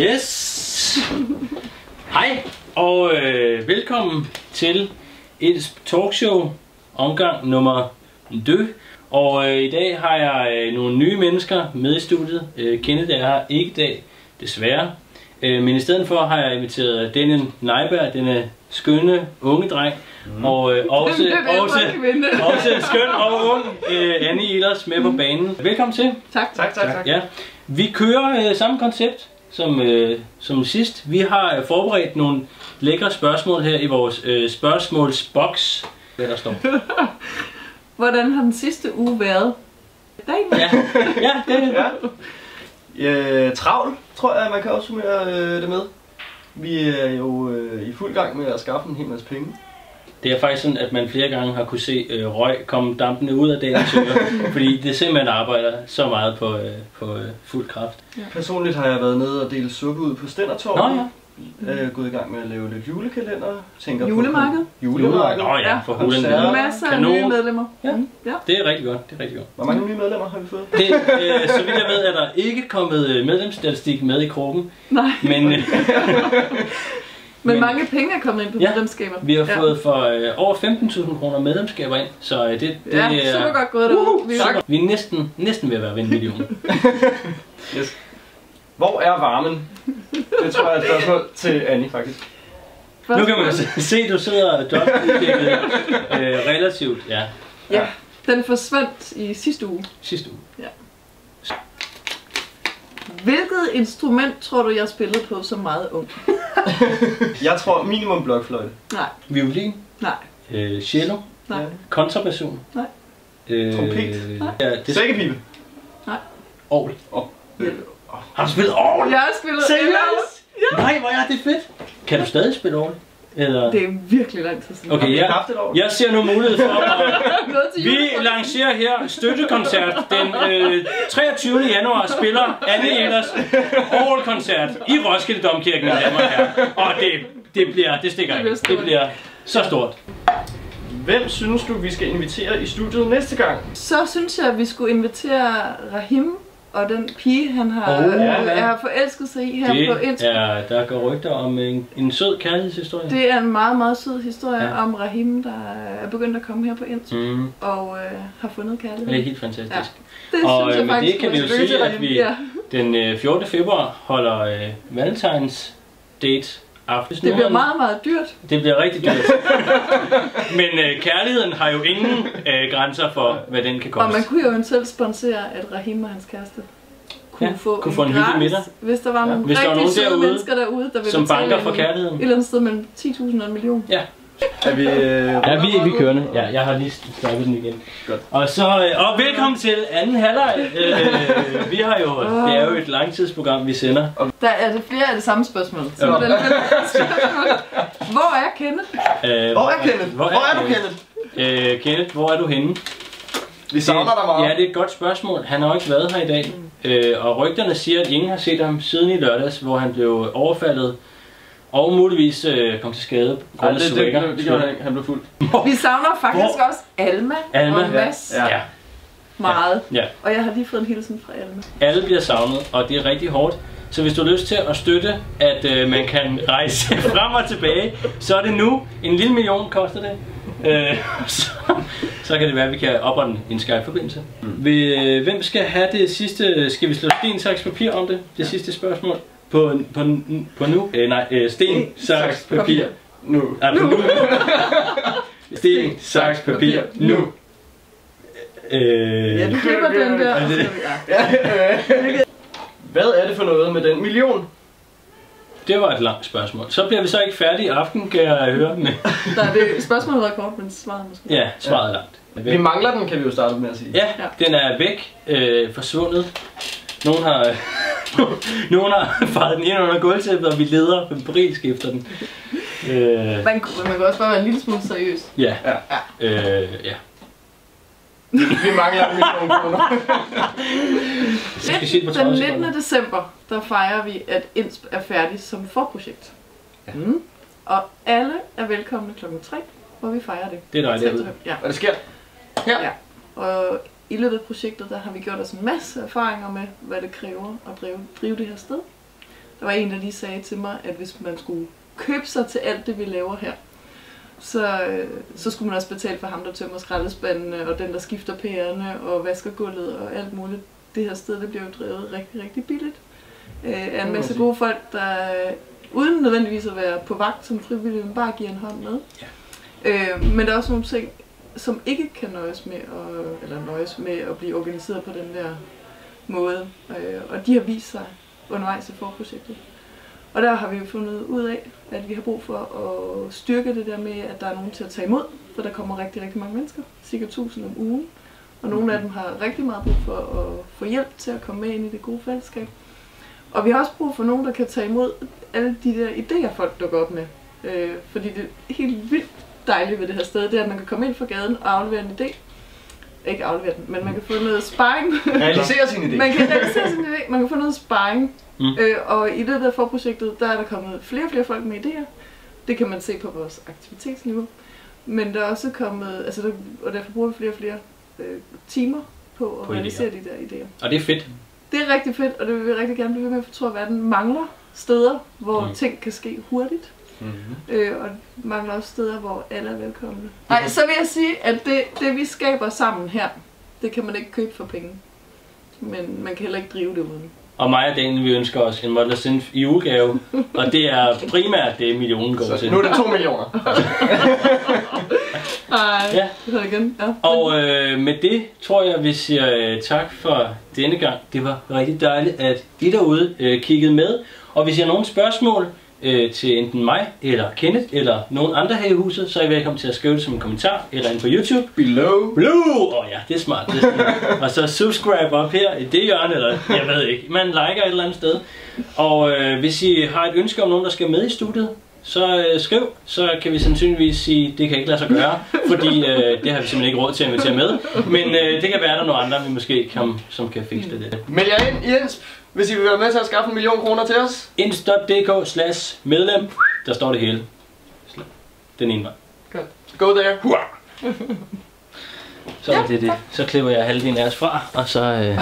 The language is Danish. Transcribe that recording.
Yes! Hej og velkommen til et talkshow omgang nummer 2. Og i dag har jeg nogle nye mennesker med i studiet. Kenneth er her ikke i dag, desværre. Men i stedet for har jeg inviteret Daniel Neiberg, denne skønne unge dreng. Og også skøn og ung Annie Ehlers med på banen. Velkommen til. Tak. Ja. Vi kører samme koncept som sidst. Vi har forberedt nogle lækre spørgsmål her i vores spørgsmålsboks. Hvad der står. Hvordan har den sidste uge været? Ja, det er det. Travl, tror jeg, man kan også summere det med. Vi er jo i fuld gang med at skaffe en hel masse penge. Det er faktisk sådan, at man flere gange har kunne se røg komme dampende ud af Daniels ører, fordi det simpelthen arbejder så meget på fuld kraft. Ja. Personligt har jeg været nede og dele suppe ud på Stændertorvet. Nå ja. Gået i gang med at lave lidt julekalender. Julemarked? Julemarked. Nå ja, for hulen. Masser af nye medlemmer. Ja. Det er rigtig godt. Hvor mange nye medlemmer har vi fået? Så vidt jeg ved, er der ikke kommet medlemsstatistik med i gruppen. Nej. Men mange penge er kommet ind på medlemskaber. Vi har fået for over 15.000 kroner medlemskaber ind, så det er super godt gået derude. Vi er næsten ved at være ved 1 million. Yes. Hvor er varmen? Det tror jeg er et spørgsmål til Annie, faktisk. Nu kan man se, at du sidder og dobbeltkigget relativt, Ja, den forsvandt i sidste uge. Ja. Hvilket instrument tror du, jeg spillede på som meget ung? Jeg tror minimum blokfløjte. Nej. Violin? Nej. Cello? Nej. Kontrabasson? Nej. Trompet? Nej. Sækkepibe? Nej. Orgel? Ja. Har du spillet orgel? Jeg har spillet seriøst? Ja. Nej, hvor er det fedt. Kan du stadig spille orgel? Eller? Det er virkelig lang tid siden. Okay, jeg ser nu mulighed for, at vi lancerer her støttekoncert den 23. januar spiller Annie Ehlers orgelkoncert i Roskilde Domkirken i Danmark her. Og det stikker ikke. Det bliver så stort. Hvem synes du, vi skal invitere i studiet næste gang? Så synes jeg, at vi skulle invitere Rahim og den pige, han har forelsket sig i her på Instagram. Der går rygter om en sød kærlighedshistorie. Det er en meget, meget sød historie om Rahim, der er begyndt at komme her på Instagram og har fundet kærlighed. Det er helt fantastisk. Ja. Det og synes jeg faktisk, det kan vi jo sige, at vi den 14. februar holder Valentines date aften. Det bliver meget, meget dyrt. Det bliver rigtig dyrt. Men kærligheden har jo ingen grænser for, hvad den kan koste. Og man kunne jo eventuelt sponsere, at Rahim og hans kæreste kunne få en hyggelig middag. Hvis der var nogle rigtig søde mennesker derude, der ville som banker for kærligheden. Et eller andet sted mellem 10.000 og 1 million. Ja. Er vi, vi er kørende. Ja, jeg har lige startet den igen. Godt. Og velkommen til anden halvleg. Vi har jo, det er jo et langtidsprogram, vi sender. Der er det flere af det samme spørgsmål. Så hvor er Kenneth? Hvor er du, Kenneth? Kenneth, hvor er du henne? Vi savner dig meget. Ja, det er et godt spørgsmål. Han har jo ikke været her i dag. Og rygterne siger, at ingen har set ham siden i lørdags, hvor han blev overfaldet. Og muligvis kom til skade på grund af swagger. Det gjorde han ikke. Han blev fuld. Vi savner faktisk også Alma og Mads. Ja. Meget. Ja. Og jeg har lige fået en hilsen fra Alma. Alle bliver savnet, og det er rigtig hårdt. Så hvis du har lyst til at støtte, at man kan rejse frem og tilbage, så er det nu. 1 lille million koster det. Så kan det være, at vi kan oprette en Skype-forbindelse. Hvem skal have det sidste? Skal vi slå sten, saks, papir om det? Det sidste spørgsmål? På nu? Sten, saks, papir. Nu. Sten, saks, papir. Nu. Ja, du klipper den der. Hvad er det for noget med den million? Det var et langt spørgsmål. Så bliver vi så ikke færdige i aften, kan jeg høre. Nej, det spørgsmålet har været kort, men svaret måske. Ja, svaret er langt. Vi mangler den, kan vi jo starte med at sige. Ja, den er væk, forsvundet. Nogen har faret den ind under gulvtæppet, og vi leder febrilsk efter den. Man kan også bare være en lille smule seriøs. Ja. Vi mangler 1 million kroner. Den 19. december, der fejrer vi, at INSP er færdig som forprojekt. Ja. Og alle er velkomne kl. 3, hvor vi fejrer det. Det er dejligt. Ja. Og det sker? Ja. Og i løbet af projektet, der har vi gjort os en masse erfaringer med, hvad det kræver at drive det her sted. Der var en, der lige sagde til mig, at hvis man skulle købe sig til alt det, vi laver her, så skulle man også betale for ham, der tømmer skraldespandene, og den, der skifter pærerne, og vasker gulvet, og alt muligt. Det her sted, det bliver jo drevet rigtig, rigtig billigt. Af en masse gode folk, der uden nødvendigvis at være på vagt som frivillige, bare giver en hånd med. Ja. Men der er også nogle ting, som ikke kan nøjes med at blive organiseret på den der måde. Og de har vist sig undervejs i forprojektet. Og der har vi jo fundet ud af, at vi har brug for at styrke det der med, at der er nogen til at tage imod, for der kommer rigtig, rigtig mange mennesker, cirka 1000 om ugen. Og nogle af dem har rigtig meget brug for at få hjælp til at komme med ind i det gode fællesskab. Og vi har også brug for nogen, der kan tage imod alle de der idéer, folk dukker op med. Fordi det er helt vildt dejligt ved det her sted, det er, at man kan komme ind fra gaden og aflevere en idé. Ikke aflevere den, men man kan få noget sparring. Realisere sin idé. Man kan realisere sin idé, man kan få noget sparring. Og i løbet af forprojektet, der er der kommet flere og flere folk med idéer. Det kan man se på vores aktivitetsniveau. Men der er også kommet, og derfor bruger vi flere og flere timer på at realisere de der idéer. Og det er fedt. Det er rigtig fedt, og det vil vi rigtig gerne blive ved med, for jeg tror, at verden mangler steder, hvor ting kan ske hurtigt. Og mangler også steder, hvor alle er velkomne. Nej, så vil jeg sige, at det vi skaber sammen her, det kan man ikke købe for penge. Men man kan heller ikke drive det uden. Og mig og Daniel, vi ønsker os en Modler Synth i julegave, og det er primært det, millionen går til. Nu er det 2 millioner. Ja. Igen. Ja. Og med det tror jeg, vi siger tak for denne gang. Det var rigtig dejligt, at I derude kiggede med. Og hvis I har nogle spørgsmål til enten mig, eller Kenneth, eller nogen andre her i huset, så er I velkommen til at skrive det som en kommentar, eller inde på YouTube. Below. Ja, det er smart. Og så subscribe op her i det hjørne, eller jeg ved ikke. Man liker et eller andet sted. Og hvis I har et ønske om nogen, der skal med i studiet, så skriv, så kan vi sandsynligvis sige, det kan ikke lade sig gøre, fordi det har vi simpelthen ikke råd til at invitere med. Men det kan være, der er nogle andre, vi måske som kan fikse det. Meld jer ind i INSP, hvis I vil være med til at skaffe 1 million kroner til os. ins.dk/medlem, der står det hele. Den ene vej. Godt. Go there. Så er det. Så klipper jeg halvdelen af os fra, og så